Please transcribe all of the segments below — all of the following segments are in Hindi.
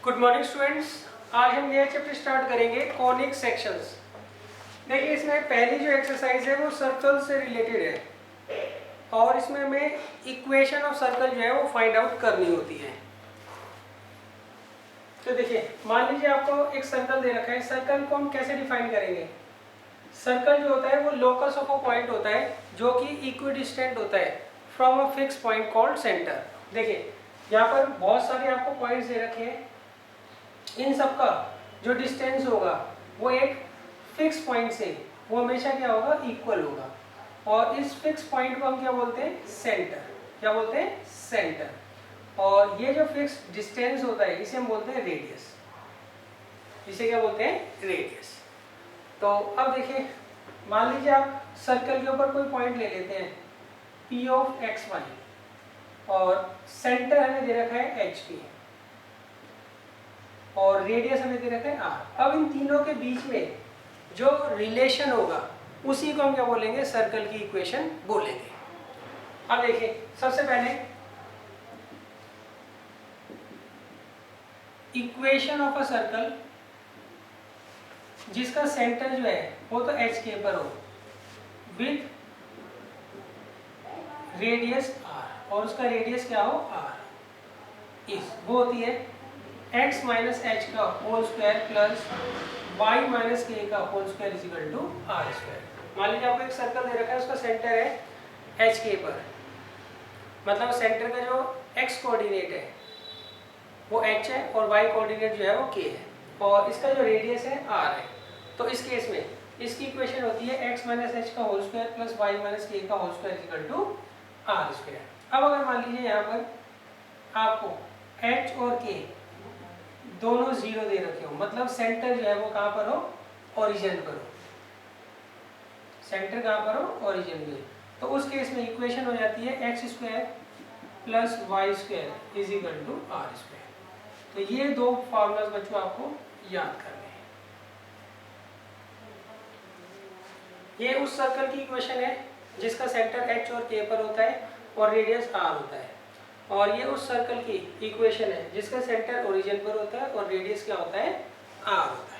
Good morning students. आज हम नया चैप्टर स्टार्ट करेंगे कॉनिक सेक्शंस। देखिए इसमें पहली जो एक्सरसाइज है वो सर्कल से रिलेटेड है और इसमें हमें इक्वेशन ऑफ सर्कल जो है वो फाइंड आउट करनी होती है। तो देखिए मान लीजिए आपको एक सर्कल दे रखा है। सर्कल को हम कैसे डिफाइन करेंगे? सर्कल जो होता है वो लोकस ऑफ अ पॉइंट होता है जो कि इक्विडिस्टेंट होता है from a fix point called centre. देखिए यहाँ पर बहुत सारे आपको पॉइंट्स दे रखे हैं। इन सब का जो डिस्टेंस होगा वो एक फिक्स पॉइंट से वो हमेशा क्या होगा? इक्वल होगा। और इस फिक्स पॉइंट को हम क्या बोलते हैं? सेंटर। क्या बोलते हैं? सेंटर। और ये जो फिक्स डिस्टेंस होता है इसे हम बोलते हैं रेडियस। इसे क्या बोलते हैं? रेडियस। तो अब देखिए मान लीजिए आप सर्कल के ऊपर कोई पॉइंट ले लेते हैं P ऑफ एक्स वाई और सेंटर हमें दे रखा है एच पी और रेडियस हमें दे रखा है आर। अब इन तीनों के बीच में जो रिलेशन होगा उसी को हम क्या बोलेंगे? सर्कल की इक्वेशन बोलेंगे। अब देखिए सबसे पहले इक्वेशन ऑफ अ सर्कल जिसका सेंटर जो है वो तो एच के पर हो विथ रेडियस आर और उसका रेडियस क्या हो? आर। इस वो होती है x माइनस एच का whole square plus y minus के का whole square is equal to are square. मान लीजिए आपको एक सर्कल दे रखा है, उसका सेंटर है एच के पर, मतलब सेंटर का जो x कोऑर्डिनेट है वो h है और y कोऑर्डिनेट जो है वो k है और इसका जो रेडियस है r है। तो इस केस में इसकी इक्वेशन होती है x माइनस एच का whole square plus y minus के का whole square is equal to are square. अब अगर मान लीजिए यहाँ पर आपको h और k दोनों जीरो दे रखे हो, मतलब सेंटर जो है वो कहाँ पर हो? ओरिजिन पर हो। सेंटर कहाँ पर हो? ओरिजिन में। तो उस केस में इक्वेशन हो जाती है X square plus Y square is equal to are square. तो ये दो फॉर्मूलाज बच्चों आपको याद करने हैं। ये उस सर्कल की इक्वेशन है जिसका सेंटर एच और के पर होता है और रेडियस आर होता है। और ये उस सर्कल की इक्वेशन है जिसका सेंटर ओरिजिन पर होता है और रेडियस क्या होता है? आर होता है।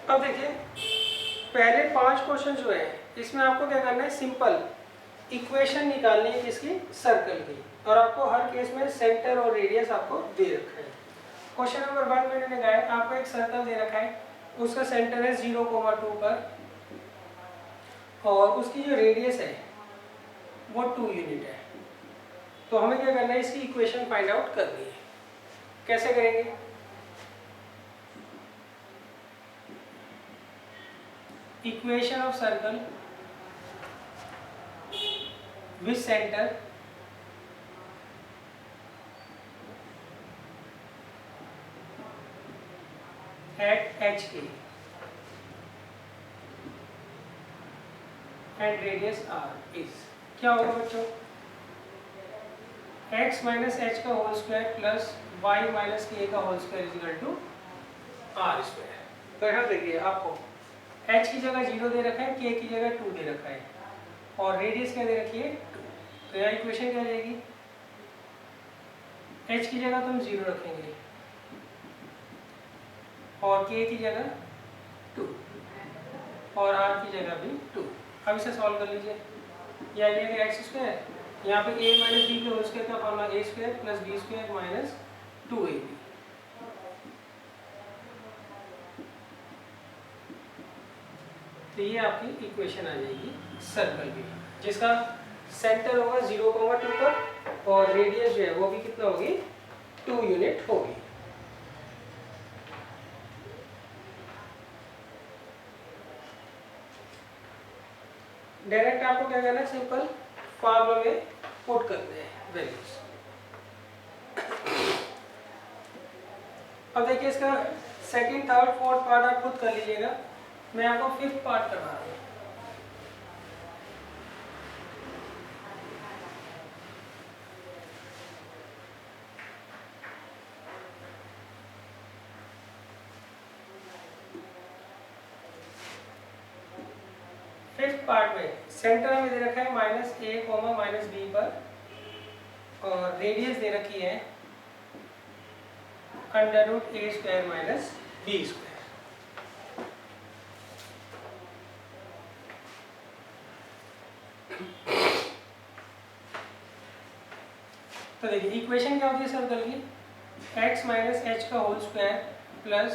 अब देखिए पहले 5 क्वेश्चन जो है इसमें आपको क्या करना है? सिंपल इक्वेशन निकालनी है किसकी? सर्कल की। और आपको हर केस में सेंटर और रेडियस आपको दे रखा है। क्वेश्चन नंबर 1 में मैंने कहा है आपको एक सर्कल दे रखा है, उसका सेंटर है 0,2 पर और उसकी जो रेडियस है वो 2 यूनिट है। तो हमें क्या करना है? इसकी इक्वेशन फाइंड आउट करनी है। कैसे करेंगे? Equation of circle with center at H K and radius R is क्या होगा बच्चों? x माइनस एच का whole square plus y minus के का whole square is equal to are square. तो यहाँ देखिए आपको h की जगह 0 दे रखा है, k की जगह 2 दे रखा है और रेडियस क्या दे रखी है? 2। तो यहाँ इक्वेशन क्या आ जाएगी? h की जगह तुम 0 रखेंगे और k की जगह 2 और r की जगह भी 2। अब इसे सॉल्व कर लीजिए। यह आ जाएगा एक्स स्क्वायर, यहाँ पे a माइनस बी के होल स्क्वायर का formula a square plus B square minus 2ab। तो ये आपकी इक्वेशन आ जाएगी सर्कल की, जिसका सेंटर होगा 0,2 पर और रेडियस जो है वो भी कितना होगी? 2 यूनिट होगी। डायरेक्ट आपको क्या करना है? सिंपल फार्मूला में पुट करने हैं वैल्यूज। अब देखिए इसका सेकंड, थर्ड, फोर्थ पार्ट आप खुद कर लीजिएगा, मैं आपको फिफ्थ पार्ट करवा रहा हूँ। फिफ्थ पार्ट में सेंटर में दे रखा है -a, -b पर, और रेडियस दे रखी है √a² - b²। तो देखिए इक्वेशन क्या होती है सर्कल की, x - h का whole square plus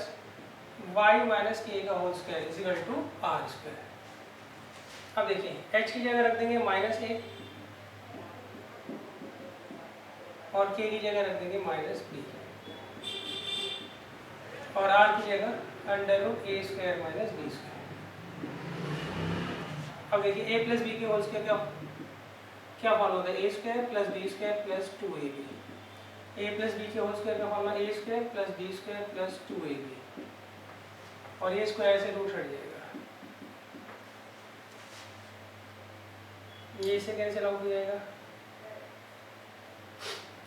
y - k का whole square equal to r²। अब देखिए h की जगह रख देंगे -a और k की जगह रख देंगे -b और r की जगह √a² - b²। अब देखिए a प्लस b के होल स्क्वायर क्या फॉर्मूला होता है, a² + b² + 2ab। a plus b के होल स्क्वायर का फॉर्मूला a² + b² + 2ab, और ये स्क्वायर से रूट हट जाएगा, ये इसे कैंसिल आउट हो जाएगा,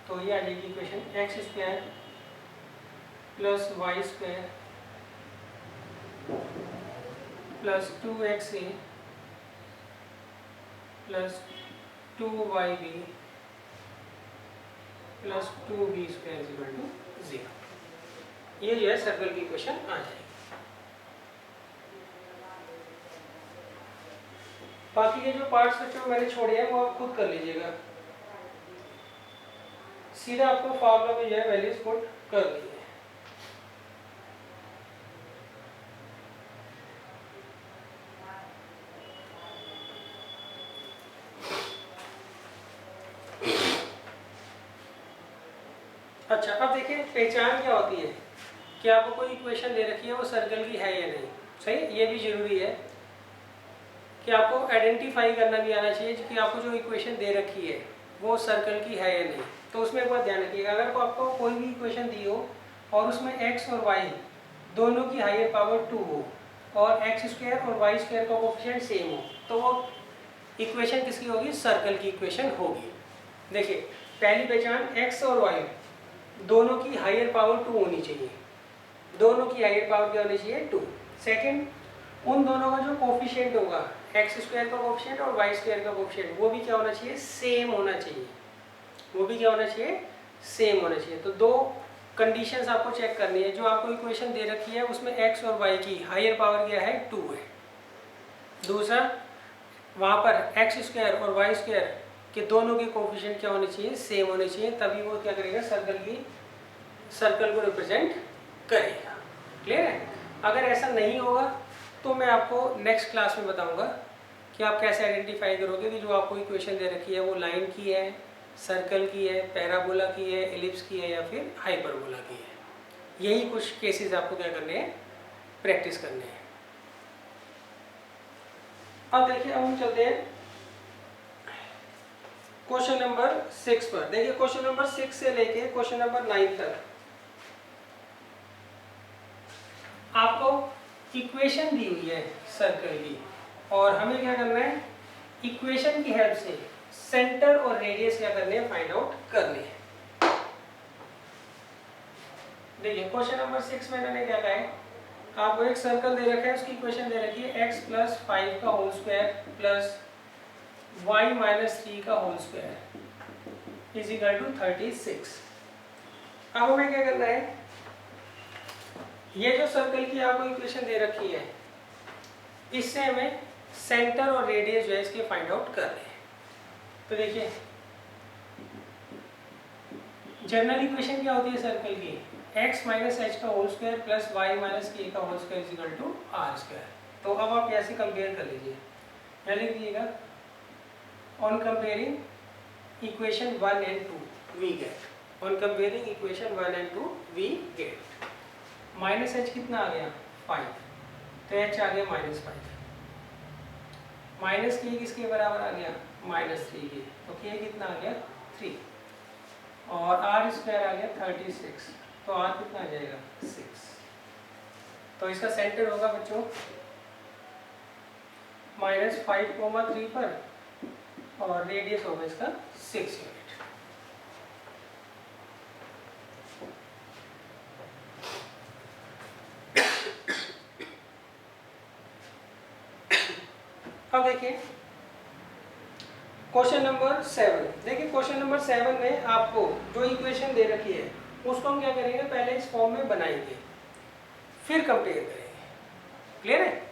तो ये आ जाएगी equation x² + y² + 2xa + 2yb + 2b² = 0। ये जो है सर्कल की इक्वेशन आ जाएगी। बाकी के जो पार्ट्स बच्चों मैंने छोड़े हैं वो आप खुद कर लीजिएगा, सीधा आपको फार्मूला में जो है वैल्यूज पुट कर दी है। अच्छा अब देखिए पहचान क्या होती है कि आपको कोई इक्वेशन दे रखी है वो सर्कल की है या नहीं, सही, ये भी जरूरी है कि आपको आइडेंटिफाई करना भी आना चाहिए कि आपको जो इक्वेशन दे रखी है वो सर्कल की है या नहीं। तो उसमें एक बात ध्यान रखिएगा, अगर आपको कोई भी इक्वेशन दी हो और उसमें x और y दोनों की हायर पावर 2 हो और x² और y² का कोएफिशिएंट सेम हो, तो वो इक्वेशन किसकी होगी, सर्कल की इक्वेशन होगी। देखिए पहली पहचान x और y दोनों की हायर पावर 2 होनी चाहिए, दोनों की हायर पावर क्या होनी चाहिए, 2। सेकंड, उन दोनों का जो कोफिशिएंट होगा x² का कोफिशिएंट और y² का कोफिशिएंट वो भी क्या होना चाहिए, सेम होना चाहिए, वो भी क्या होना चाहिए, सेम होना चाहिए। तो दो कंडीशंस आपको चेक करनी है, जो आपको इक्वेशन दे रखी है उसमें x और y की हायर पावर क्या है, 2 है। दूसरा, वहाँ पर x² और y² के दोनों के कोफिशिएंट क्या होने चाहिए, सेम होने चाहिए, तभी वो क्या करेगा, सर्कल को रिप्रेजेंट करेगा। क्लियर है? अगर ऐसा नहीं होगा तो मैं आपको नेक्स्ट क्लास में बताऊंगा कि आप कैसे आइडेंटिफाई करोगे कि जो आपको इक्वेशन दे रखी है वो लाइन की है, सर्कल की है, पैराबोला की है, एलिप्स की है या फिर हाइपरबोला की है। यही कुछ केसेस आपको क्या करने हैं, प्रैक्टिस करने हैं। अब देखिए अब हम चलते हैं क्वेश्चन नंबर 6 पर। देखिए क्वेश्चन नंबर 6 से लेके क्वेश्चन नंबर 9 तक आपको इक्वेशन दी हुई है सर्कल की, और हमें क्या करना है, इक्वेशन की हेल्प से सेंटर और रेडियस क्या करने हैं, फाइंड आउट करने हैं। देखिए क्वेश्चन नंबर 6 में मैंने क्या कहा है, आपको एक सर्कल दे रखा है, उसकी इक्वेशन दे रखी है x + 5 का होल स्क्वायर प्लस y - 3 का होल स्क्वायर इक्वल टू 36। अब हमें क्या करना है, ये जो सर्कल की आपको इक्वेशन दे रखी है इससे हमें सेंटर और रेडियस जो है इसके फाइंड आउट करने हैं। तो देखिए जनरल इक्वेशन क्या होती है सर्कल की, x - h का whole square plus y - k का whole square equal to r²। तो अब आप ऐसे कंपेयर कर लीजिए, यहाँ लिख दीजिएगा, on comparing equation 1 and 2 we get, on comparing equation 1 and 2 we get -h कितना आ गया, 5, तो h आ गया -5, माइनस के किसके बराबर आ गया, -3 के, तो के कितना आ गया 3, और आर स्क्वायर आ गया 36, तो आर कितना आ जाएगा 6। तो इसका सेंटर होगा बच्चों -5,3 पर, और रेडियस होगा इसका 6 यूनिट। अब देखिए क्वेश्चन नंबर 7। देखिए क्वेश्चन नंबर 7 में आपको जो इक्वेशन दे रखी है उसको हम क्या करेंगे, पहले इस फॉर्म में बनाएंगे, फिर कंपेयर करेंगे। क्लियर है?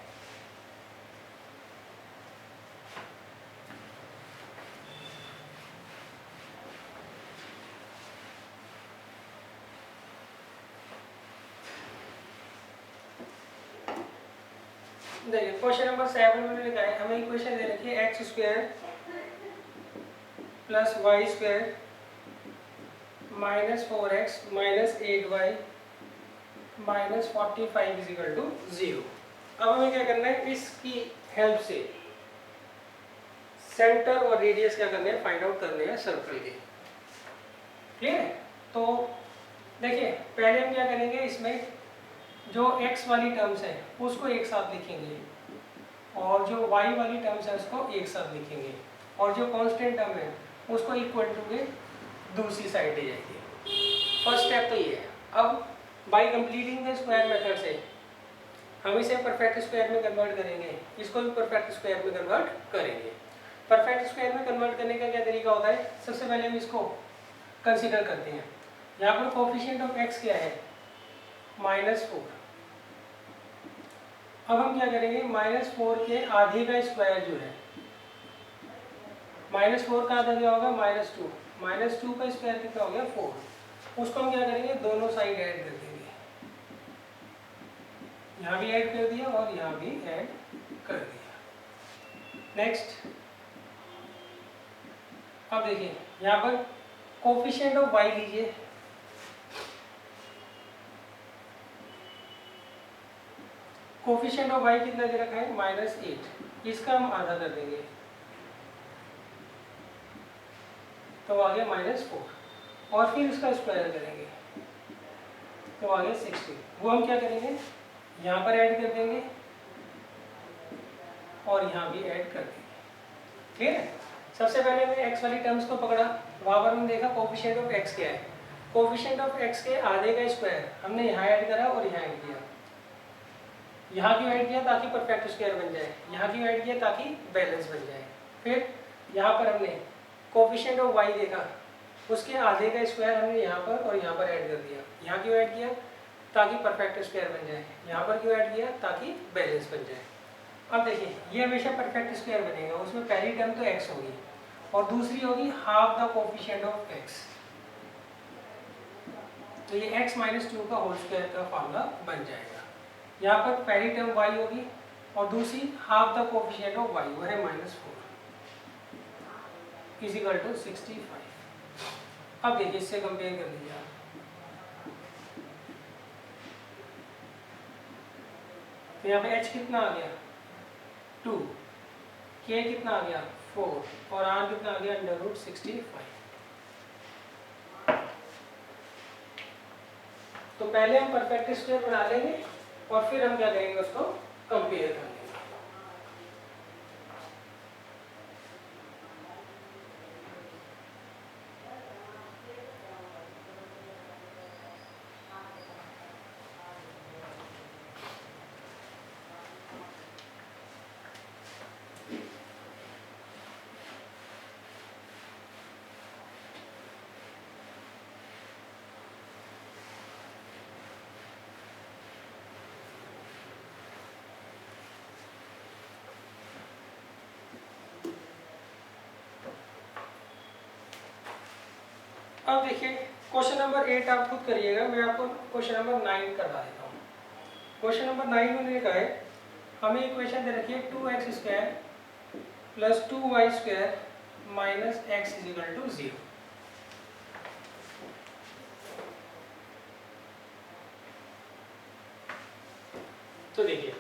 देखिए क्वेश्चन नंबर 7 में लिखा है, हमें इक्वेशन दे रखी है x² + y² -4x -8y -45 = 0। अब हमें क्या करना है, इसकी हेल्प से सेंटर और रेडियस क्या करने हैं, फाइंड आउट करने हैं सर्कल के। क्लियर है? तो देखिए पहले हम क्या करेंगे, इसमें जो x वाली टर्म्स है उसको एक साथ लिखेंगे, और जो y वाली टर्म्स है उसको एक साथ लिखेंगे, और जो कांस्टेंट टर्म है उसको इक्वल टू के दूसरी साइड ले जाएंगे। फर्स्ट स्टेप तो ये है। अब bye completing the square method से हम इसे परफेक्ट स्क्वायर में कन्वर्ट करेंगे, इसको भी परफेक्ट स्क्वायर में कन्वर्ट करेंगे। परफेक्ट स्क्वायर में कन्वर्ट करने का क्या तरीका होता है, सबसे पहले हम इसको कंसीडर करते हैं। यहाँ पर कोफिशिएंट ऑफ x क्या है, -4। अब हम क्या करेंगे, -4 के आधे का स्क्वायर जो है, -4 का आधा क्या होगा, -2, -2 का स्क्वायर कितना हो गया 4। उसको हम क्या करेंगे, दोनों साइड ऐड कर देंगे, यहाँ भी ऐड कर दिया और यहाँ भी ऐड कर दिया। नेक्स्ट अब देखिए यहाँ पर कोफिशिएंट ऑफ y लीजिए, कोफिशिएंट ऑफ y कितना दे रखा है, -8, इसका हम आधा कर देंगे तो आ गया -4, और फिर इसका स्क्वायर करेंगे तो आ गया 16। वो हम क्या करेंगे, यहाँ पर ऐड कर देंगे और यहाँ भी ऐड कर देंगे। ठीक है? सबसे पहले हमने x वाली टर्म्स को पकड़ा, वहाँ पर हमने देखा कोफिशिएंट ऑफ x क्या है, कोफिशिएंट ऑफ x के आधे का स्क्वायर हमने यहाँ ऐड करा और यहाँ ऐड किया। यहाँ क्यों ऐड किया, ताकि परफेक्ट स्क्वायर बन जाए, यहाँ क्यों ऐड किया, ताकि बैलेंस बन जाए। फिर यहाँ पर हमने कोफिशिएंट ऑफ y देखा, उसके आधे का स्क्वायर हमने यहाँ पर और यहाँ पर ऐड कर दिया। यहाँ क्यों ऐड किया, ताकि परफेक्ट स्क्वायर बन जाए। यहाँ पर क्यों ऐड किया, ताकि बैलेंस बन जाए। अब देखिए ये हमेशा परफेक्ट स्क्वायर बनेगा, उसमें पहली टर्म तो x होगी और दूसरी होगी half the coefficient of x, तो ये x - 2 का होल स्क्वायर का फॉर्मूला बन जाएगा। यहाँ पर पहली टर्म y होगी और दूसरी half the coefficient of y, वो है -4 = 65। अब देखिए इससे कंपेयर कर लीजिए आप, तो यहाँ पे h कितना आ गया 2, k कितना आ गया 4, और r कितना आ गया √65। तो पहले हम परफेक्ट स्क्वायर बना लेंगे और फिर हम क्या करेंगे, उसको कंपेयर कर लेंगे। अब देखिए क्वेश्चन नंबर 8 आप खुद करिएगा, मैं आपको क्वेश्चन नंबर 9 करवा देता हूँ। क्वेश्चन नंबर 9 में लिखा है, हमें इक्वेशन दे रखी है 2x² + 2y² - x = 0। तो देखिए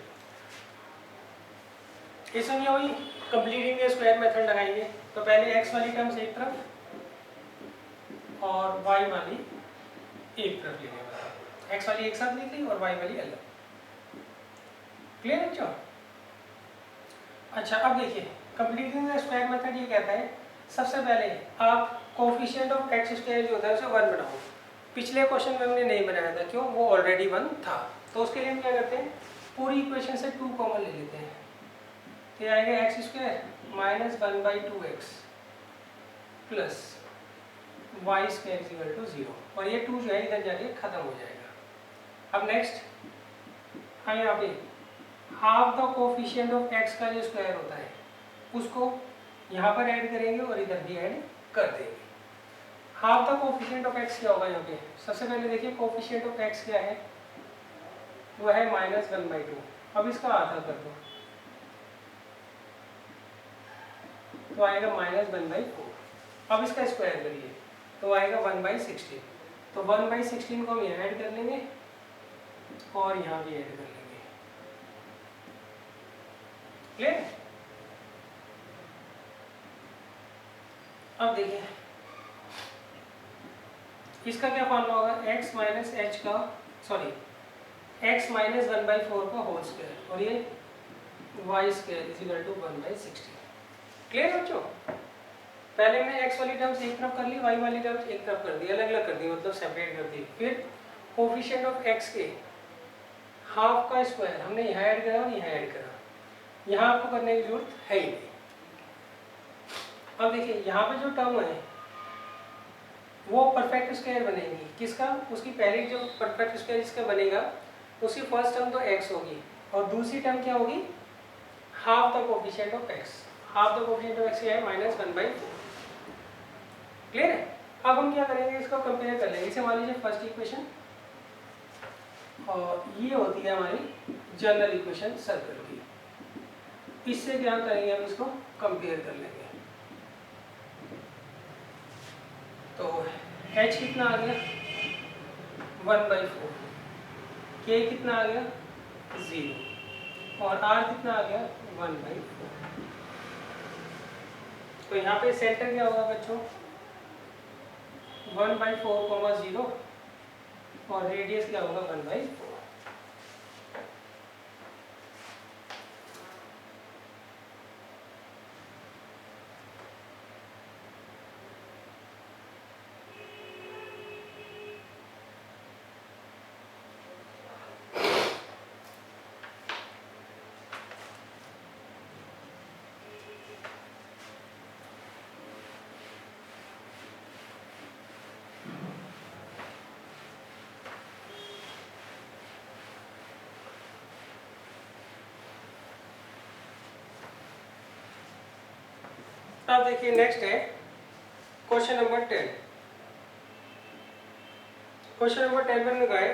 इसमें क्या हुई, कंप्लीटिंग द स्क्वायर मेथड लगाएंगे। तो पहले x वाली टर्म्स एक तरफ और y वाली एक तरफ लेने वाला, x वाली एक साथ ली थी और y वाली अलग। क्लियर है बच्चों? अच्छा अब देखिए कंप्लीटिंग द स्क्वायर मेथड ये कहता है सबसे पहले आप कोफिशिएंट ऑफ x स्क्वायर जो होता है उसे 1 बनाओ। पिछले क्वेश्चन में हमने नहीं बनाया था, क्यों? वो ऑलरेडी 1 था। तो उसके लिए हम क्या करते हैं, पूरी इक्वेशन से 2 कॉमन ले लेते हैं। तो ये आएगा X square minus 1/2x plus Y square equal to 0, और ये 2 जो है इधर जाके खत्म हो जाएगा। अब नेक्स्ट हम यहाँ पे half the coefficient of x का जो स्क्वायर होता है उसको यहाँ पर ऐड करेंगे और इधर भी ऐड कर देंगे। Half the coefficient of x क्या होगा यहाँ पे? सबसे पहले देखिए कोफिशिएंट ऑफ x क्या है, वो है -1/2। अब इसका आधा कर दो तो आएगा -1/4। अब इसका स्क्वायर करिए तो आएगा 1/16। तो 1/16 को हम यहाँ ऐड कर लेंगे और यहाँ भी ऐड कर लेंगे। क्लियर? अब देखिए इसका क्या फॉर्मूला होगा, x माइनस एच का सॉरी x माइनस 1/4 का होल स्क्वायर और ये y square is equal to 1/16। Clear बच्चों? पहले हमने x वाली टर्म्स एक तरफ कर ली, y वाली टर्म्स एक तरफ कर दी, अलग अलग कर दी, मतलब सेपरेट कर दी। फिर कोफिशिएंट ऑफ x के हाफ का स्क्वायर हमने यहाँ ऐड करा और यहाँ ऐड करा, यहाँ आपको करने की जरूरत है ही नहीं। अब देखिए यहाँ पे जो टर्म है वो परफेक्ट स्क्वायर बनेगी। किसका? उसकी पहले जो परफेक्ट स्क्वायर जिसका बनेगा उसकी फर्स्ट टर्म तो x होगी और दूसरी टर्म क्या होगी, half the coefficient of x। Half the coefficient of x क्या है, -1/4। क्लियर है? अब हम क्या करेंगे, इसको कंपेयर कर लेंगे। इसे मान लीजिए फर्स्ट इक्वेशन और ये होती है हमारी जनरल इक्वेशन सर्कल की। इससे क्या करेंगे, हम इसको कंपेयर कर लेंगे। तो h कितना आ गया 1/4, k कितना आ गया 0 और r कितना आ गया 1/4। तो यहाँ पे सेंटर क्या होगा बच्चों, 1/4, 0 और रेडियस क्या होगा 1/4। अब देखिए नेक्स्ट है क्वेश्चन नंबर 10। क्वेश्चन नंबर 10 में लिखा है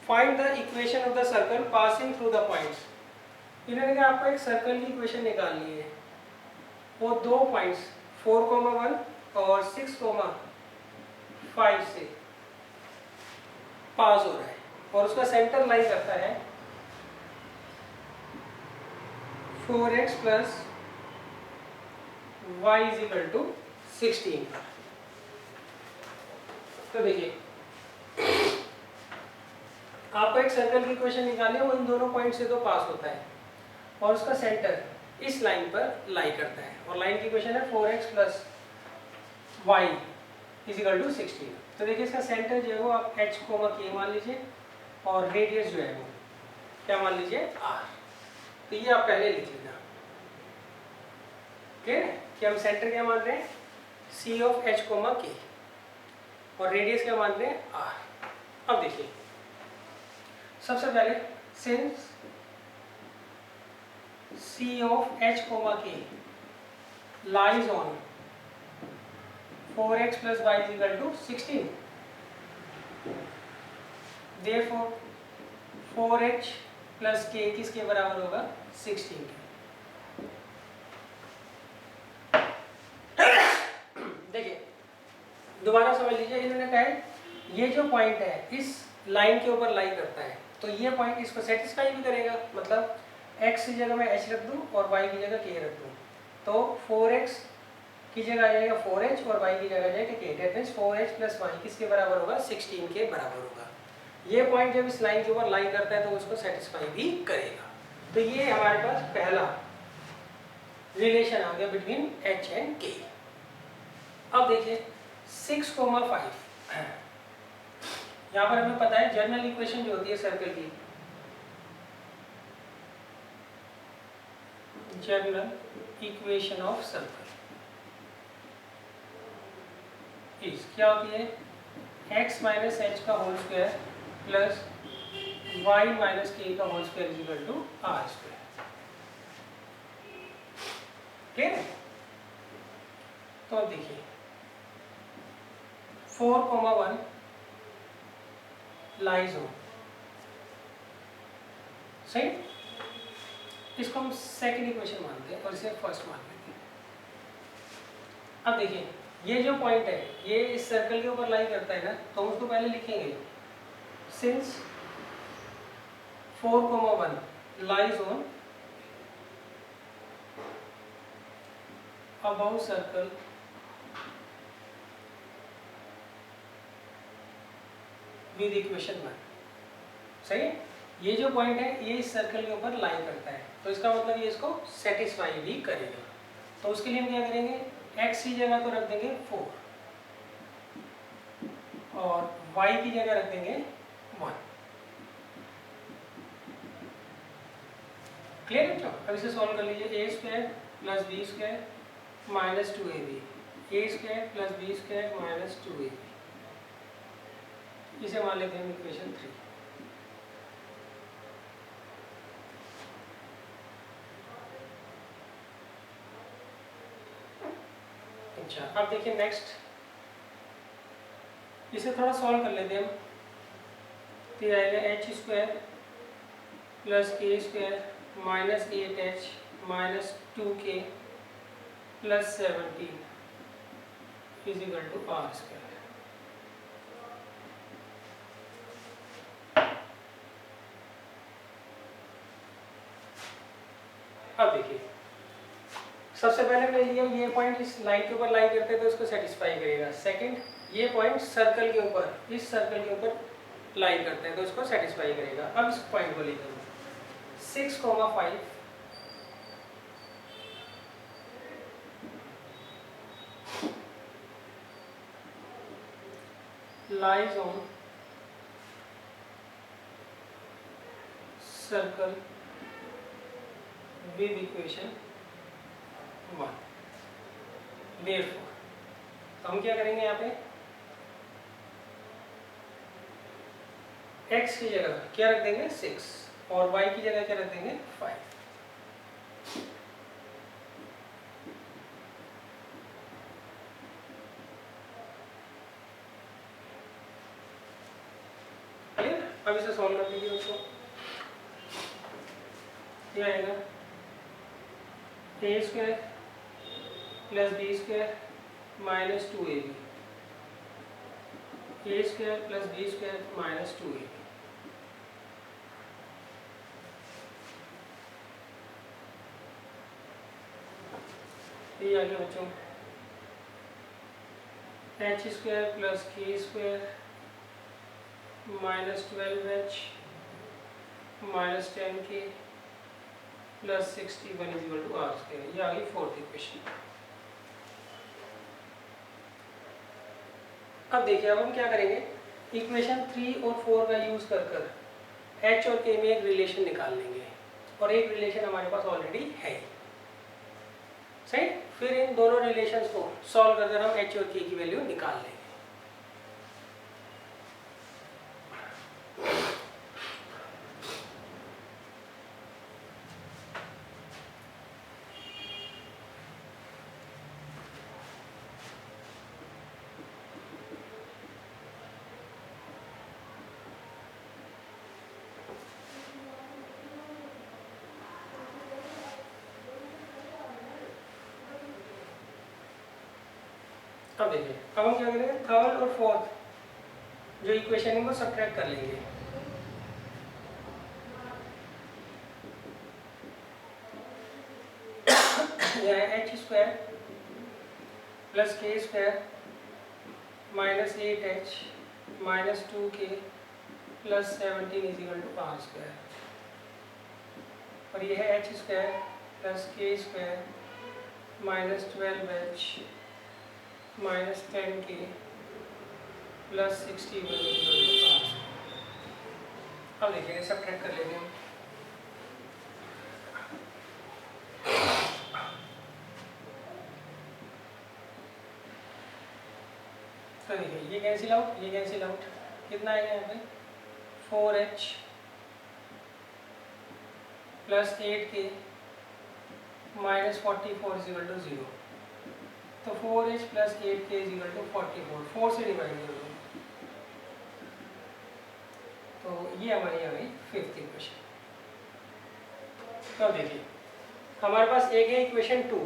find the equation of the circle passing through the points. इन्होंने कहा आपको एक सर्कल की इक्वेशन निकालनी है, वो दो पॉइंट्स 4,1 और 6,5 से पास हो रहा है और उसका सेंटर लाई करता है 4x plus y is equal to 16 पर। तो देखिए आपको एक सर्कल की इक्वेशन निकालनी है, वो इन दोनों पॉइंट से तो पास होता है और उसका सेंटर इस लाइन पर लाई करता है और लाइन की इक्वेशन है 4x plus y is equal to 16। तो देखिए इसका सेंटर जो है वो आप h कोमा k मान लीजिए और रेडियस जो है वो क्या मान लीजिए r। तो ये आप पहले लिख लेना। ठीक है कि हम सेंटर क्या मान रहे हैं c of h comma k और रेडियस क्या मान रहे हैं r। अब देखिए सबसे पहले since c of h comma k lies on 4x plus y is equal to 16, therefore 4h plus k किसके बराबर होगा 16 के। देखिए दोबारा समझ लीजिए, इन्होंने कहा है ये जो पॉइंट है इस लाइन के ऊपर लाई करता है, तो ये पॉइंट इसको सेटिस्फाई भी करेगा, मतलब x की जगह मैं h रख दूं और y की जगह k रख दूं, तो 4x की जगह आ जाएगा 4h और y की जगह आ जाएगा k। That means 4h plus y किसके बराबर होगा? 16 के बराबर होगा। ये पॉइंट जब इस लाइन के ऊपर लाई करता है तो उसको सेटिस्फाई भी करेगा। तो ये हमारे पास पहला रिलेशन आ गया बिटवीन h एंड k। अब देखिए 6,5 यहाँ पर हमें पता है जनरल इक्वेशन जो होती है सर्कल की, general equation of circle is क्या होती है? x माइनस एच का whole square plus y minus के का whole square is equal to are square. Clear है? तो अब देखिए 4,1 लाइज ऑन, सही। इसको हम सेकंड इक्वेशन मानते हैं और इसे फर्स्ट मान लेते हैं। अब देखिए ये जो पॉइंट है ये इस सर्कल के ऊपर लाई करता है ना, तो हम उसको पहले लिखेंगे since 4,1 lies on about circle with equation 1, सही है। ये जो पॉइंट है ये इस सर्कल के ऊपर लाई करता है, तो इसका मतलब ये इसको सेटिस्फाई भी करेगा। तो उसके लिए हम क्या करेंगे? x की जगह तो रख देंगे 4 और y की जगह रख देंगे 1। क्लियर है? अब इसे सॉल्व कर लीजिए। a square plus B square minus 2ab, a square plus B square minus 2ab, इसे मान लेते हैं इक्वेशन 3। अच्छा अब देखिए नेक्स्ट, इसे थोड़ा सॉल्व कर लेते हैं हम। फिर आएगा H square plus K square minus 8h minus 2k plus 17 is equal to are square. अब देखिए सबसे पहले मैंने लिया ये पॉइंट इस लाइन के ऊपर लाई करते हैं तो इसको सेटिस्फाई करेगा। सेकंड ये पॉइंट सर्कल के ऊपर, इस सर्कल के ऊपर लाई करते हैं तो इसको सेटिस्फाई करेगा। अब इस पॉइंट को लेकर 6,5 lies on circle with equation 1। Therefore तो हम क्या करेंगे यहाँ पे x की जगह क्या रख देंगे 6 और y की जगह क्या रख देंगे 5। अब इसे सॉल्व कर लीजिए। उसको क्या आएगा? A square plus B square minus 2ab, A square plus B square minus 2ab। ये आ गया बच्चों H square plus K square minus 12h minus 10k plus 61 is equal to are square. ये आ गई फोर्थ इक्वेशन। अब देखिए अब हम क्या करेंगे, इक्वेशन 3 और 4 का यूज कर h और k में एक रिलेशन निकाल लेंगे और एक रिलेशन हमारे पास ऑलरेडी है, सही। फिर इन दोनों रिलेशंस को सॉल्व कर हम h और k की वैल्यू निकाल लेंगे। अब देखिए अब हम क्या करेंगे, थर्ड और फोर्थ जो इक्वेशन है वो सब्ट्रैक्ट कर लेंगे। यह है H square plus K square minus 8h minus 2k plus 17 is equal to are square, और यह है H square plus K square minus 12h minus 10k plus 61 is equal to are square. अब देखिए सब ट्रैक कर लेंगे हम। तो देखिए ये कैंसिल आउट, ये कैंसिल आउट, कितना आएगा यहाँ पे 4h plus 8k minus 44 is equal to 0। तो 4h plus 8k is equal to 44, 4 से डिवाइड कर दो, तो ये हमारी आ गई फिफ्थ इक्वेशन। तो देखिए हमारे पास एक है इक्वेशन 2,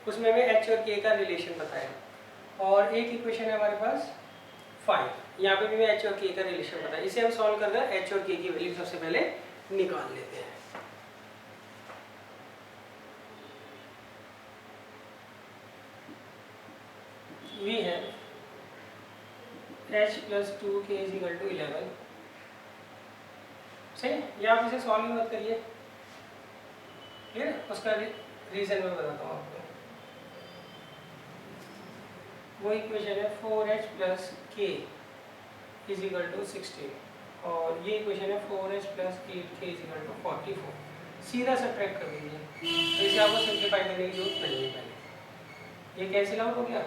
उसमें हमें h और k का रिलेशन बताया, और एक इक्वेशन है हमारे पास 5, यहाँ पे भी मैं h और k का रिलेशन बताया। इसे हम सॉल्व कर कर h और k की वैल्यू सबसे पहले निकाल लेते हैं। वी है h plus 2k is equal to 11। सही, या आप इसे सॉल्व मत करिए, ठीक है, उसका रीजन मैं बताता हूँ आपको। वो इक्वेशन है 4h plus k is equal to 16, और ये इक्वेशन है 4h plus 8k is equal to 44। सीधा सब्ट्रैक्ट कर दीजिए, तो इसे आपको सिंप्लीफाई करने की जरूरत नहीं है। पहले ये कैंसिल आउट हो गया,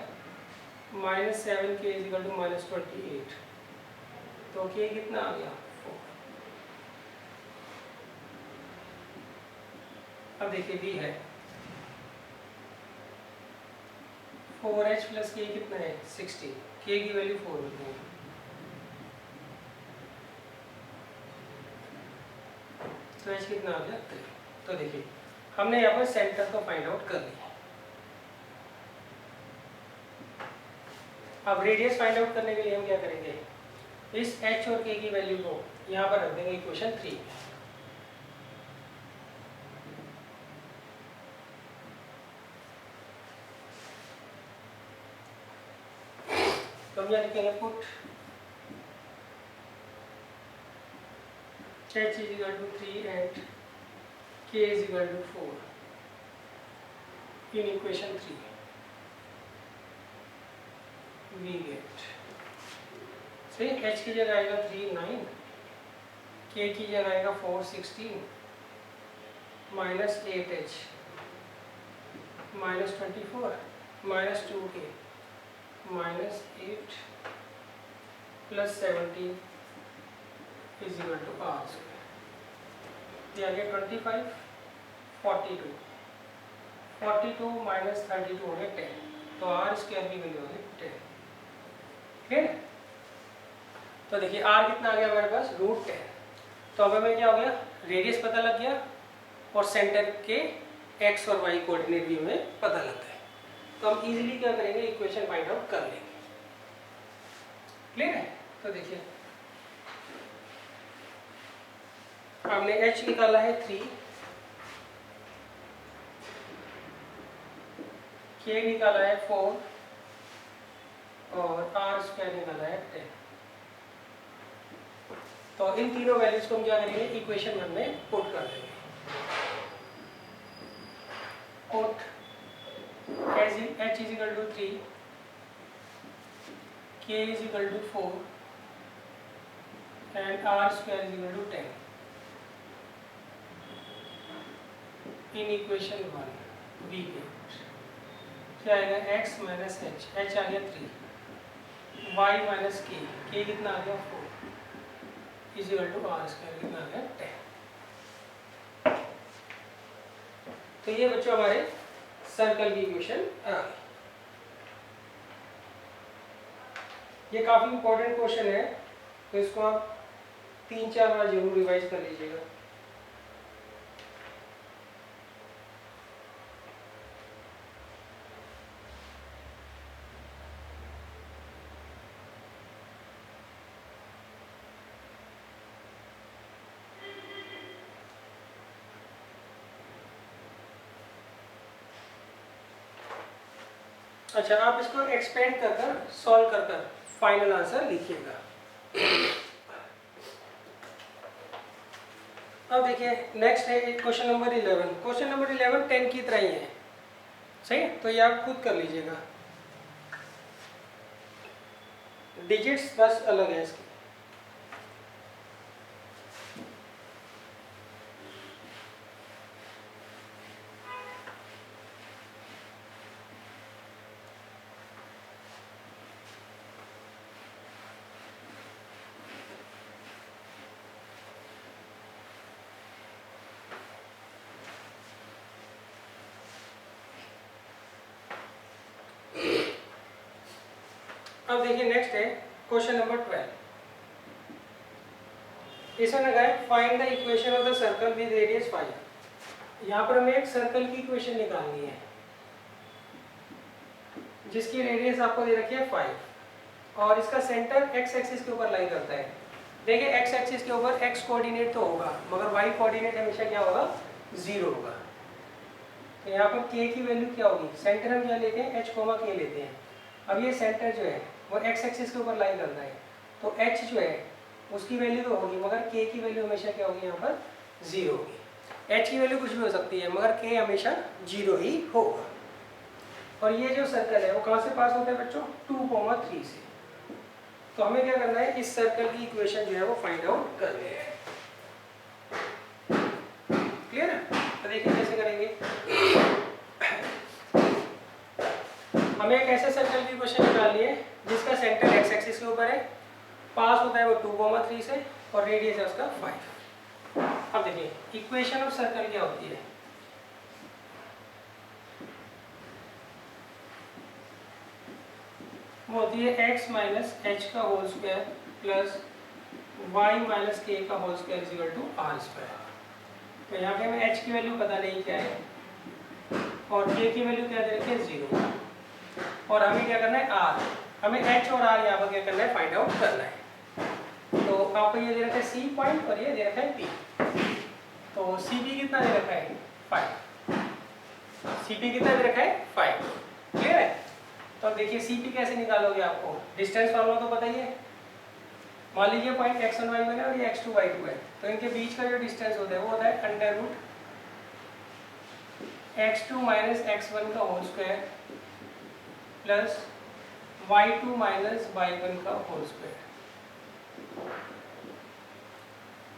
minus 7k is equal to minus 28, तो k कितना आ गया 4। अब देखिए v है 4h प्लस k कितना है 16, k की वैल्यू 4 होती है, तो h कितना आ गया 3। तो देखिए हमने यहाँ पर सेंटर को फाइंड आउट कर लिया। अब रेडियस फाइंड आउट करने के लिए हम क्या करेंगे, इस h और k की वैल्यू को यहाँ पर रख देंगे इक्वेशन 3 में। तो हम यहाँ लिखेंगे put h is equal to 3 and k is equal to 4 in equation 3। We get सही, h की जगह आएगा 3 9, k की जगह आएगा 4 16 minus 8h minus 24 minus 2k minus 8 plus 17 is equal to are square. ये आ गया 25 42 42 माइनस 32 हो गया 10, तो आर स्क्वायर की वैल्यू हो गई 10। ठीक है, तो देखिए आर कितना आ गया हमारे पास √10। तो अब हमें क्या हो गया, रेडियस पता लग गया और सेंटर के एक्स और वाई कोऑर्डिनेट भी हमें पता लग गए। तो हम इजीली क्या करेंगे, इक्वेशन फाइंड आउट कर लेंगे। क्लियर है, तो देखिए हमने h निकाला है 3, k निकाला है 4 और आर स्क्वायर निकाला है 10। तो इन तीनों वैल्यूज को हम क्या करेंगे, इक्वेशन 1 में पुट कर देंगे। Put h is equal to 3, k is equal to 4 and R square is equal to 10 in equation 1। We get क्या आएगा, x माइनस h आ गया 3, y माइनस k कितना आ गया 4 is equal to are square कितना आ गया 10। तो ये बच्चों हमारे सर्कल की इक्वेशन आ गई। ये काफी इंपॉर्टेंट क्वेश्चन है, तो इसको आप 3-4 बार जरूर रिवाइज कर लीजिएगा। अच्छा, आप इसको एक्सपेंड कर कर सॉल्व कर कर फाइनल आंसर लिखिएगा। अब देखिए नेक्स्ट है क्वेश्चन नंबर 11। क्वेश्चन नंबर 11 10 की तरह ही है, सही है, तो ये आप खुद कर लीजिएगा, डिजिट्स बस अलग है इसके। अब देखिए नेक्स्ट है क्वेश्चन नंबर 12। इसमें लगा है find the equation of the circle with radius 5। यहाँ पर हमें एक सर्कल की इक्वेशन निकालनी है जिसकी रेडियस आपको दे रखी है 5 और इसका सेंटर एक्स एक्सिस के ऊपर लाई करता है। देखिए एक्स एक्सिस के ऊपर एक्स कोऑर्डिनेट तो होगा मगर वाई कोऑर्डिनेट हमेशा क्या होगा, 0 होगा। तो यहाँ पर k की वैल्यू क्या होगी, सेंटर हम क्या लेते हैं, h k लेते हैं। अब ये सेंटर जो है वो एक्स एक्सिस के ऊपर लाई करता है, तो h जो है उसकी वैल्यू तो होगी मगर k की वैल्यू हमेशा क्या होगी, यहाँ पर 0 होगी। h की वैल्यू कुछ भी हो सकती है मगर k हमेशा 0 ही होगा। और ये जो सर्कल है वो कहाँ से पास होता है बच्चों, 2,3 से। तो हमें क्या करना है, इस सर्कल की इक्वेशन जो है वो फाइंड आउट करनी है। क्लियर है? तो देखिए कैसे करेंगे। हमें एक ऐसे सर्कल की इक्वेशन निकालनी है जिसका सेंटर एक्स एक्सिस के ऊपर है, पास होता है वो 2,3 से और रेडियस है उसका 5। अब देखिए इक्वेशन ऑफ सर्कल क्या होती है, वो होती है x माइनस एच का whole square plus Y minus के का whole square is equal to are square. तो यहाँ पे हमें h की वैल्यू पता नहीं क्या है और k की वैल्यू क्या दे रखी है, 0। और हमें क्या करना है, r, हमें h और r यहाँ पर क्या करना है, फाइंड आउट करना है। तो आपको ये दे रखा है c पॉइंट और ये दे रखा है p। तो cp कितना दे रखा है, 5। cp कितना दे रखा है, 5। क्लियर है? तो देखिए cp कैसे निकालोगे, आपको डिस्टेंस फार्मूला तो पता ही है। मान लीजिए पॉइंट x1 y1 है और ये x2 y2 है, तो इनके बीच का जो डिस्टेंस होता है वो होता है under root x2 minus x1 का whole square plus y2 minus y1 का होल स्क्वायर।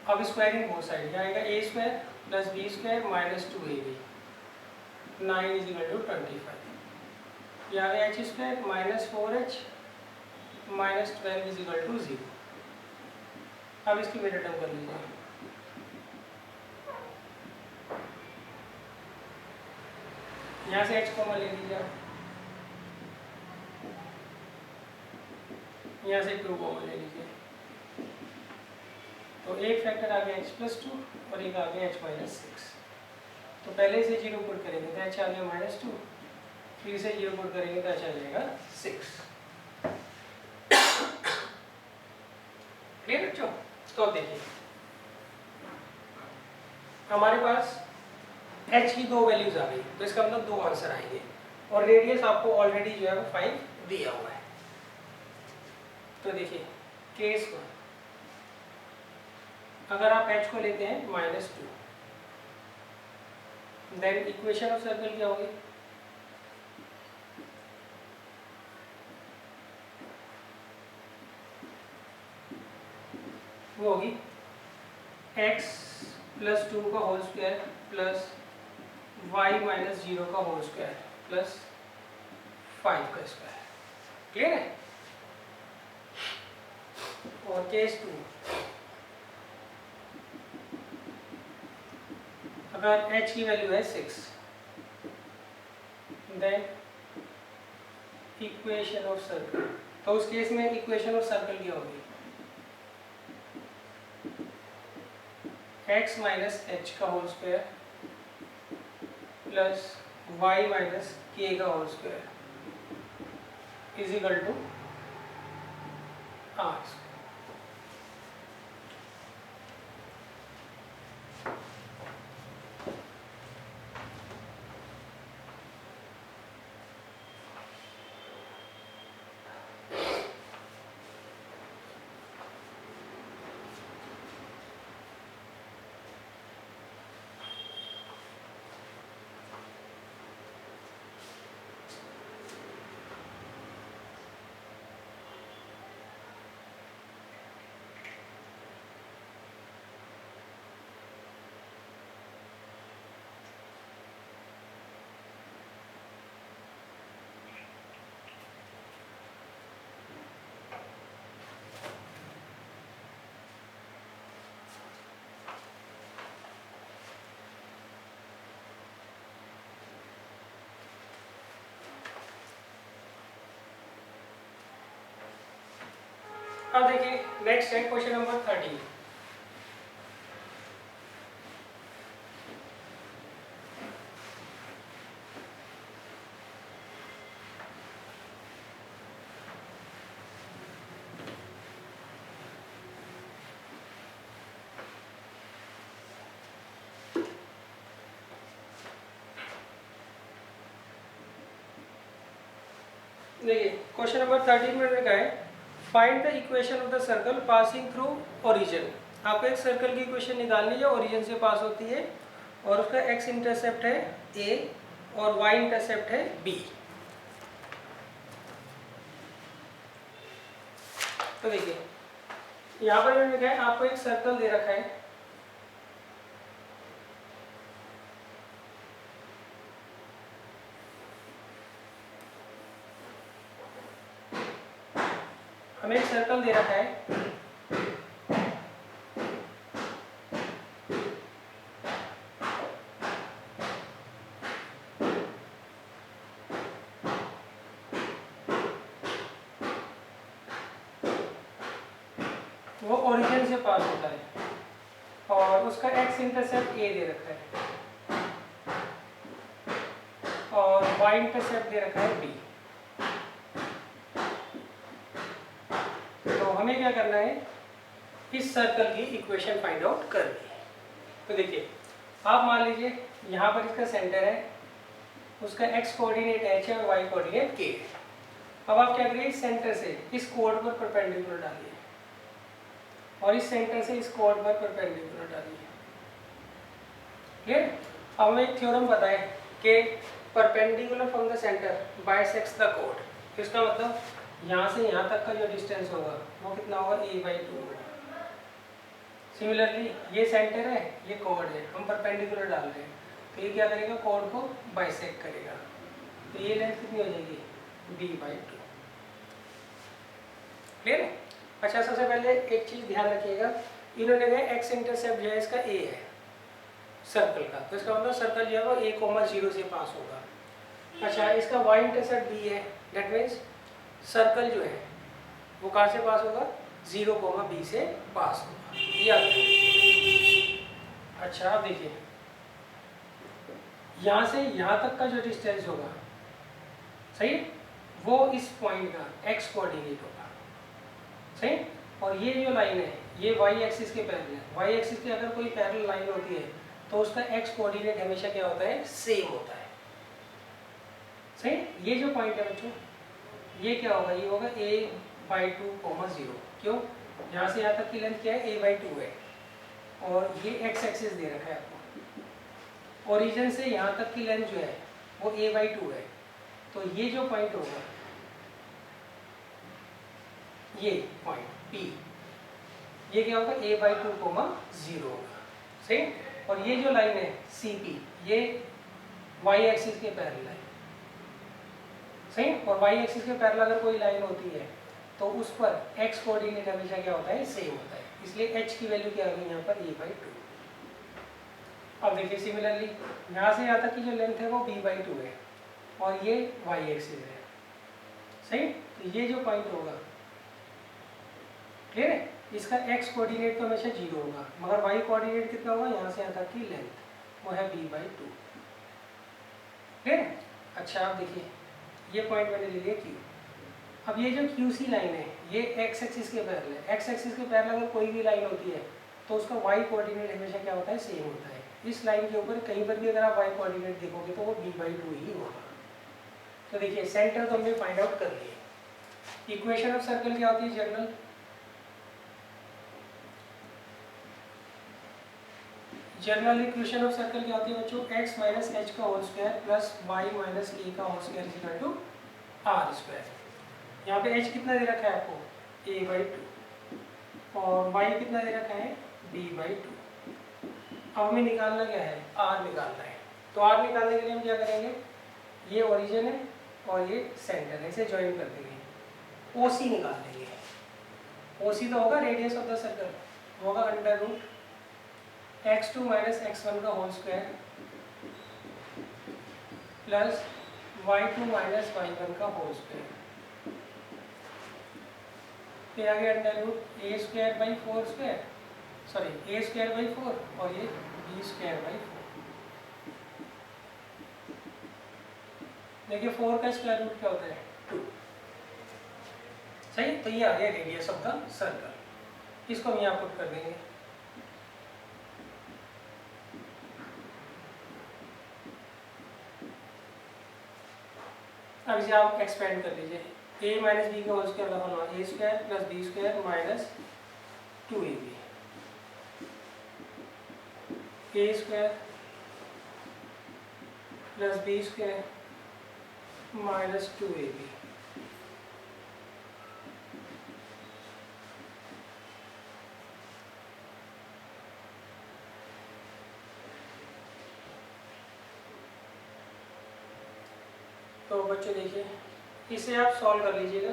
अब स्क्वायरिंग बोथ साइड जाएगा, a square plus b square minus 2ab 9 is equal to 25। यहाँ पे H square minus 4h minus 12 is equal to 0। अब इसकी वैल्यू टर्म कर लीजिए। यहाँ से h कॉमन ले लीजिए, यहाँ से 2 कॉमन ले लीजिए। तो एक फैक्टर आ गया h प्लस 2 और एक आ गया h माइनस 6। तो पहले से 0 पुट करेंगे तो h आ गया माइनस 2, फिर से 0 पुट करेंगे तो h आ जाएगा 6। क्लियर बच्चों? तो अब देखिए हमारे पास h की 2 वैल्यूज आ गई, तो इसका मतलब 2 आंसर आएंगे और रेडियस आपको ऑलरेडी जो है वो 5 दिया हुआ है। तो देखिए केस 1, अगर आप h को लेते हैं minus 2, then equation of circle क्या होगी, वो होगी x प्लस 2 का whole square plus y minus 0 का होल स्क्वायर प्लस 5 का स्क्वायर। क्लियर है? और केस 2, अगर h की वैल्यू है 6, देन इक्वेशन ऑफ सर्कल, तो उस केस में इक्वेशन ऑफ सर्कल क्या होगी, x माइनस एच का whole square plus y minus के का whole square is equal to R. अब देखिए नेक्स्ट है क्वेश्चन नंबर 13। देखिए क्वेश्चन नंबर 13 में लिखा है find the equation of the circle passing through origin. आपको एक सर्कल की इक्वेशन निकालनी है जो ओरिजिन से पास होती है और उसका एक्स इंटरसेप्ट है ए और वाई इंटरसेप्ट है बी। तो देखिए यहाँ पर मैंने लिखा है आपको एक सर्कल दे रखा है, हमें एक सर्कल दे रखा है वो ओरिजिन से पास होता है और उसका एक्स इंटरसेप्ट ए दे रखा है और वाई इंटरसेप्ट दे रखा है बी। तो हमें क्या करना है, इस सर्कल की इक्वेशन फाइंड आउट करनी है। तो देखिए आप मान लीजिए यहाँ पर इसका सेंटर है, उसका एक्स कोऑर्डिनेट एच है और वाई कोऑर्डिनेट के है। अब आप क्या करिए, इस सेंटर से इस कोड पर परपेंडिकुलर डालिए और इस सेंटर से इस कोड पर परपेंडिकुलर डालिए। क्लियर? अब हमें एक थ्योरम पता है कि perpendicular from the centre bisects the code. इसका मतलब यहाँ से यहाँ तक का जो डिस्टेंस होगा वो कितना होगा, a/2 होगा। सिमिलरली ये सेंटर है, ये कोड है, हम परपेंडिकुलर डाल रहे हैं तो ये क्या करेगा, कोड को बाइसेक्ट करेगा। तो ये लेंथ कितनी हो जाएगी, b/2। क्लियर है? अच्छा सबसे पहले एक चीज़ ध्यान रखिएगा, इन्होंने कहा एक्स इंटरसेप्ट जो है इसका a है सर्कल का, तो इसका मतलब सर्कल जो है वो a,0 से पास होगा। अच्छा इसका y इंटरसेप्ट b है, दैट मीन्स सर्कल जो है वो कहाँ से पास होगा, 0,b से पास होगा। ये आप अच्छा आप देखिए यहाँ से यहाँ तक का जो डिस्टेंस होगा, सही, वो इस पॉइंट का x कोऑर्डिनेट होगा, सही। और ये जो लाइन है ये y एक्सिस के पैरेलल है। y एक्सिस की अगर कोई पैरेलल लाइन होती है तो उसका x कोऑर्डिनेट हमेशा क्या होता है, सेम होता है, सही। ये जो पॉइंट है बच्चों ये क्या होगा, ये होगा a/2, 0। क्यों, यहाँ से यहाँ तक की लेंथ क्या है, a/2 है और ये x एक्सिस दे रखा है आपको। ओरिजिन से यहाँ तक की लेंथ जो है वो a/2 है, तो ये जो पॉइंट होगा, ये पॉइंट P, ये क्या होगा, a/2, 0 होगा, सही। और ये जो लाइन है CP ये y एक्सिस के पैरेलल है, सही। और y एक्सिस के पैरेलल अगर कोई लाइन होती है तो उस पर x कोऑर्डिनेट हमेशा क्या होता है, सेम होता है, इसलिए h की वैल्यू क्या होगी यहाँ पर, a/2। अब देखिए सिमिलरली यहाँ से यहाँ तक की जो लेंथ है वो b/2 है और ये y एक्सिस है, सही। तो ये जो पॉइंट होगा, क्लियर है, इसका x कोऑर्डिनेट तो हमेशा 0 होगा, मगर y कोऑर्डिनेट कितना होगा, यहाँ से यहाँ तक की लेंथ वो है b/2। क्लियर है? अच्छा आप देखिए ये पॉइंट मैंने ले लिया Q। अब ये जो QC लाइन है ये x एक्सिस के पैरेलल है। x एक्सिस के पैरेलल अगर कोई भी लाइन होती है तो उसका y कोऑर्डिनेट हमेशा क्या होता है, सेम होता है। इस लाइन के ऊपर कहीं पर भी अगर आप y कोऑर्डिनेट देखोगे तो वो b/2 ही होगा। तो देखिए सेंटर तो हमने फाइंड आउट कर लिया। इक्वेशन ऑफ सर्कल क्या होती है, general general equation of circle क्या होती है बच्चों, x माइनस एच का whole square plus Y minus A का whole square equal to are square. यहाँ पे h कितना दे रखा है आपको, a/2 और y कितना दे रखा है, b/2। अब हमें निकालना क्या है, r निकालना है। तो r निकालने के लिए हम क्या करेंगे, ये ओरिजिन है और ये सेंटर है, इसे ज्वाइन कर देंगे, OC निकाल देंगे। OC तो होगा रेडियस ऑफ द सर्कल, होगा √ x2 माइनस x1 का whole square plus y2 minus y1 का होल स्क्वायर। तो ये आ गया under root a square by 4 square, sorry a square by 4 और ये बी स्क्वायर बाई 4। देखिए 4 का स्क्वायर रूट क्या होता है 2, सही। तो ये आ गया रेडियस ऑफ द सर्कल, इसको हम यहाँ पुट कर देंगे। अब इसे आप एक्सपेंड कर लीजिए, a माइनस बी का होल स्क्वायर का होना A square plus B square minus 2ab, A square plus B square minus 2ab। तो बच्चों देखिए इसे आप सॉल्व कर लीजिएगा,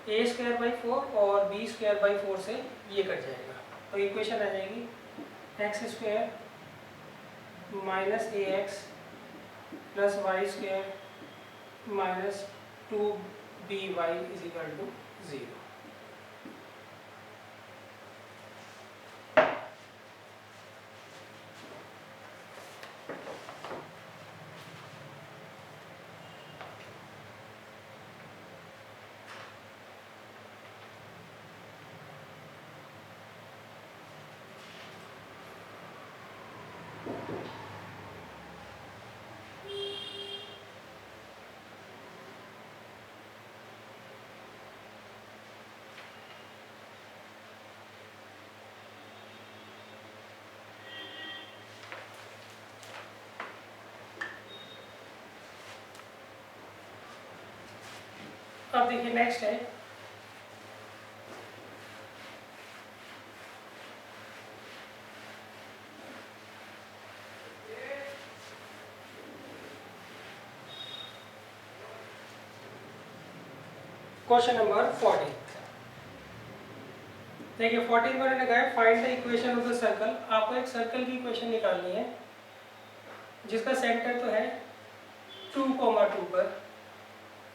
ए स्क्वायर बाई 4 और बी स्क्वायर बाई 4 से ये कट जाएगा, तो इक्वेशन आ जाएगी x square minus a x plus Y square minus 2by is equal to 0। अब देखिए नेक्स्ट है क्वेश्चन नंबर 14। देखिए 14 में उन्होंने कहा है find the equation of the circle. आपको एक सर्कल की इक्वेशन निकालनी है जिसका सेंटर तो है 2,2 पर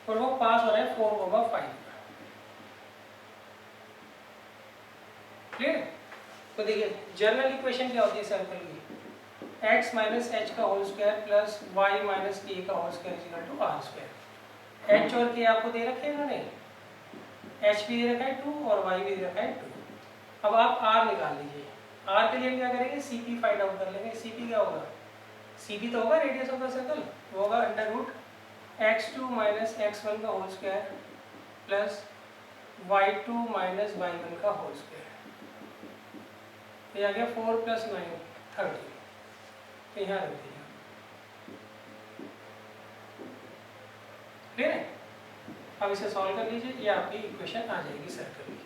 और वो पास हो रहा है 4,5 पर। क्लियर? तो देखिए जनरल इक्वेशन क्या होती है सर्कल की, x माइनस एच का whole square plus Y minus के का whole square equal to are square. H और के आपको दे रखे हैं ना, नहीं एच भी दे रखा है 2 और वाई भी दे रखा है 2। अब आप आर निकाल लीजिए। आर के लिए हम क्या करेंगे, सी पी फाइंड आउट कर लेंगे। सी पी क्या होगा, सी पी तो होगा रेडियस ऑफ द सर्कल, वो होगा under root x2 minus x1 का whole square plus y2 minus y1 का होल स्क्वायर। ये आ गया 4 प्लस 9 30। तो यहाँ रख दिया। क्लियर है? अब इसे सॉल्व कर लीजिए, ये आपकी इक्वेशन आ जाएगी सर्कल की।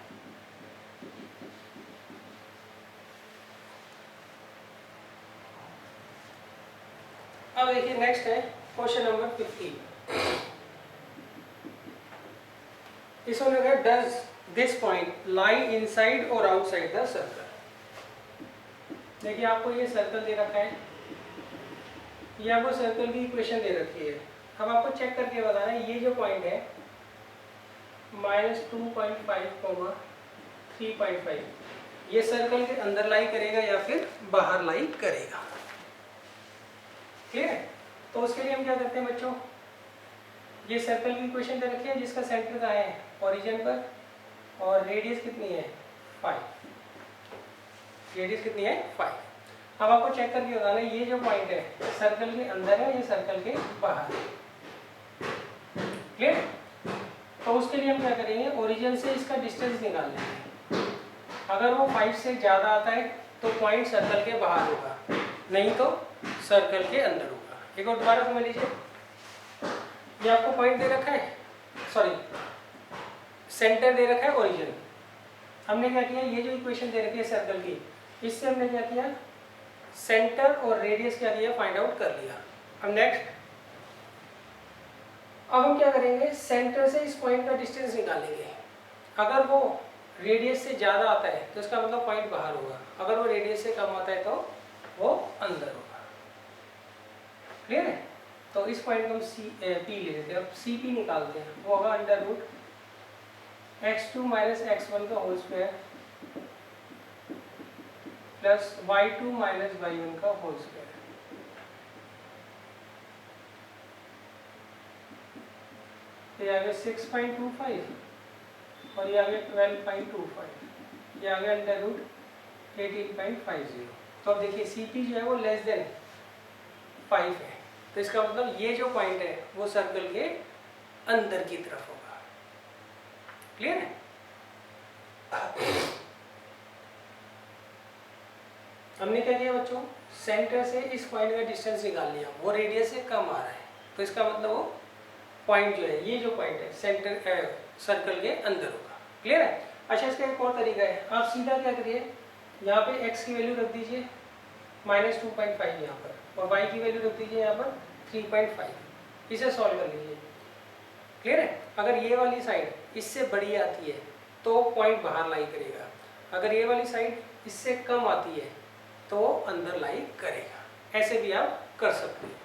अब देखिए नेक्स्ट है क्वेश्चन नंबर 15। इसमें लगा does this point lie inside और आउटसाइड द सर्कल। देखिए आपको ये सर्कल दे रखा है, ये आपको सर्कल की इक्वेशन दे रखी है। अब आपको चेक करके बताना है ये जो पॉइंट है -2.5, 3.5 ये सर्कल के अंदर लाई करेगा या फिर बाहर लाई करेगा। ठीक है? तो उसके लिए हम क्या करते हैं बच्चों, ये सर्कल की इक्वेशन दे रखी है जिसका सेंटर कहाँ है, ओरिजिन पर, और रेडियस कितनी है 5। रेडियस कितनी है 5। अब आपको चेक करके बताना है ये जो पॉइंट है सर्कल के अंदर है या सर्कल के बाहर है। क्लियर? तो उसके लिए हम क्या करेंगे, ओरिजिन से इसका डिस्टेंस निकाल लेंगे। अगर वो 5 से ज़्यादा आता है तो पॉइंट सर्कल के बाहर होगा, नहीं तो सर्कल के अंदर होगा। एक और दोबारा समझ लीजिए, ये आपको पॉइंट दे रखा है, सॉरी सेंटर दे रखा है ओरिजिन। हमने क्या किया, ये जो इक्वेशन दे रखी है सर्कल की, इससे हमने क्या किया, सेंटर और रेडियस क्या दिया फाइंड आउट कर लिया। अब नेक्स्ट, अब हम क्या करेंगे, सेंटर से इस पॉइंट का डिस्टेंस निकालेंगे। अगर वो रेडियस से ज़्यादा आता है तो इसका मतलब पॉइंट बाहर होगा, अगर वो रेडियस से कम आता है तो वो अंदर होगा। क्लियर है? तो इस पॉइंट को हम पी ले लेते हैं। अब सी पी निकालते हैं, वो होगा under root x2 minus x1 का whole square plus y2 minus y1 का होल स्क्वायर। ये आ गया 6.25 और ये आ गया 12.25, ये आ गया अंडर रूट 18.50। तो अब देखिए CP जो है वो लेस देन 5 है, तो इसका मतलब ये जो पॉइंट है वो सर्कल के अंदर की तरफ होगा। क्लियर है? हमने क्या किया बच्चों, सेंटर से इस पॉइंट का डिस्टेंस निकाल लिया, वो रेडियस से कम आ रहा है, तो इसका मतलब वो पॉइंट जो है, ये जो पॉइंट है सेंटर सर्कल के अंदर होगा। क्लियर है? अच्छा, इसका एक और तरीका है, आप सीधा क्या करिए, यहाँ पे x की वैल्यू रख दीजिए -2.5 यहाँ पर, और y की वैल्यू रख दीजिए यहाँ पर 3.5, इसे सॉल्व कर लीजिए। क्लियर है? अगर ये वाली साइड इससे बड़ी आती है तो पॉइंट बाहर लाई करेगा, अगर ये वाली साइड इससे कम आती है तो अंदर लाई करेगा। ऐसे भी आप कर सकते हैं।